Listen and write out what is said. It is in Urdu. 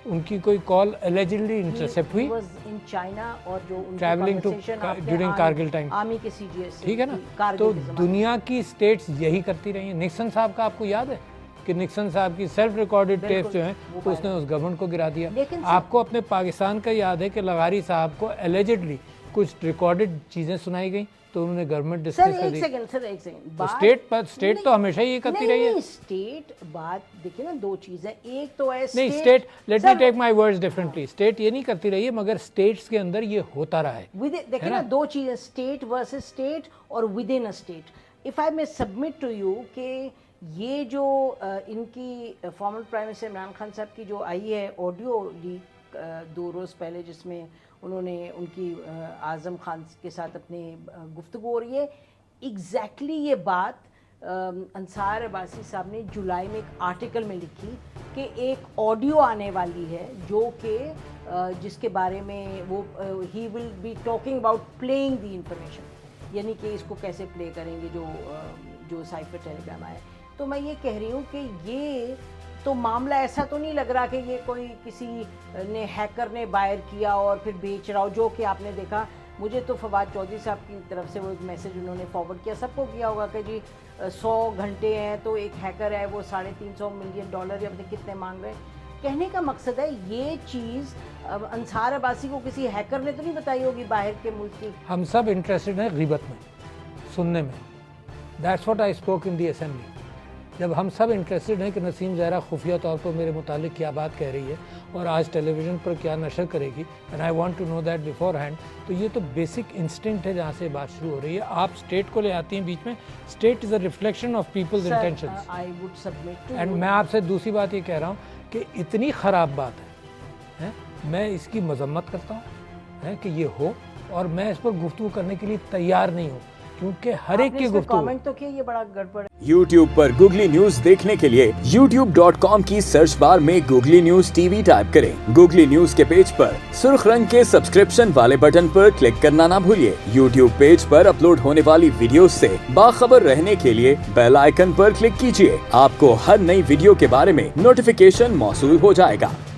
ان کی کوئی کال allegedly انٹرسپٹ ہوئی travelling to during Kargil time, ٹھیک ہے نا. تو دنیا کی اسٹیٹس یہی کرتی رہی ہیں. نکسن صاحب کا آپ کو یاد ہے کہ نکسن صاحب کی سیلف ریکارڈڈ ٹیپس جو ہیں تو اس نے اس گورنمنٹ کو گرا دیا. آپ کو اپنے پاکستان کا یاد ہے کہ لغاری صاحب کو allegedly کچھ ریکارڈڈ چیزیں سنائی گئیں تو انہوں نے گورنمنٹ ڈسکس کر دی. اسٹیٹ تو ہمیشہ یہ کرتی رہی ہے. اسٹیٹ بات دیکھیں نا, دو چیزیں, ایک تو ہے نہیں اسٹیٹ, لیٹ می ٹیک مائی ورڈز ڈفرنٹلی, اسٹیٹ یہ نہیں کرتی رہی ہے مگر اسٹیٹس کے اندر یہ ہوتا رہا ہے. دیکھیں نا دو چیزیں, اسٹیٹ ورسز اسٹیٹ اور with in state. If I میں سبمٹ ٹو یو کہ یہ جو ان کی former prime minister Imran Khan صاحب کی جو آئی ہے آڈیو لیک 2 روز پہلے, جس میں انہوں نے ان کی اعظم خان کے ساتھ اپنی گفتگو ہو رہی ہے, ایگزیکٹلی یہ بات انصار عباسی صاحب نے جولائی میں ایک آرٹیکل میں لکھی کہ ایک آڈیو آنے والی ہے جو کہ جس کے بارے میں وہ ہی will be talking about playing the information, یعنی کہ اس کو کیسے پلے کریں گے جو سائفر ٹیلی گرام آئے. تو میں یہ کہہ رہی ہوں کہ یہ تو معاملہ ایسا تو نہیں لگ رہا کہ یہ کوئی کسی نے ہیکر نے بائر کیا اور پھر بیچ رہا ہو, جو کہ آپ نے دیکھا. مجھے تو فواد چودھری صاحب کی طرف سے وہ ایک میسج انہوں نے فارورڈ کیا, سب کو کیا ہوگا کہ جی 100 گھنٹے ہیں تو ایک ہیکر ہے وہ $350 ملین یا پتہ کتنے مانگ رہے ہیں. کہنے کا مقصد ہے یہ چیز انصار عباسی کو کسی ہیکر نے تو نہیں بتائی ہوگی باہر کے ملک کی. ہم سب انٹرسٹڈ ہیں غیبت میں, سننے میں. That's what I spoke in the assembly. جب ہم سب انٹرسٹڈ ہیں کہ نسیم زہرا خفیہ طور پر میرے متعلق کیا بات کہہ رہی ہے اور آج ٹیلی ویژن پر کیا نشر کرے گی, and I want to know that beforehand, تو یہ تو بیسک انسٹنکٹ ہے جہاں سے بات شروع ہو رہی ہے. آپ اسٹیٹ کو لے آتی ہیں بیچ میں. State is a reflection of people's intentions. And میں آپ سے دوسری بات یہ کہہ رہا ہوں کہ اتنی خراب بات ہے, میں اس کی مذمت کرتا ہوں کہ یہ ہو, اور میں اس پر گفتگو کرنے کے لیے تیار نہیں ہوں کیونکہ ہر ایک کی گفتگو. کامنٹ تو کیا, یہ بڑا گڑبڑ ہے. YouTube پر گوگلی نیوز دیکھنے کے لیے youtube.com کی سرچ بار میں googly news T V type کریں. گوگلی نیوز کے پیج پر سرخ رنگ کے سبسکرپشن والے بٹن پر کلک کرنا نہ بھولیے. YouTube پیج پر اپلوڈ ہونے والی ویڈیوز سے باخبر رہنے کے لیے بیل آئیکن پر کلک کیجیے. آپ کو ہر نئی ویڈیو کے بارے میں نوٹیفیکیشن موصول ہو جائے گا.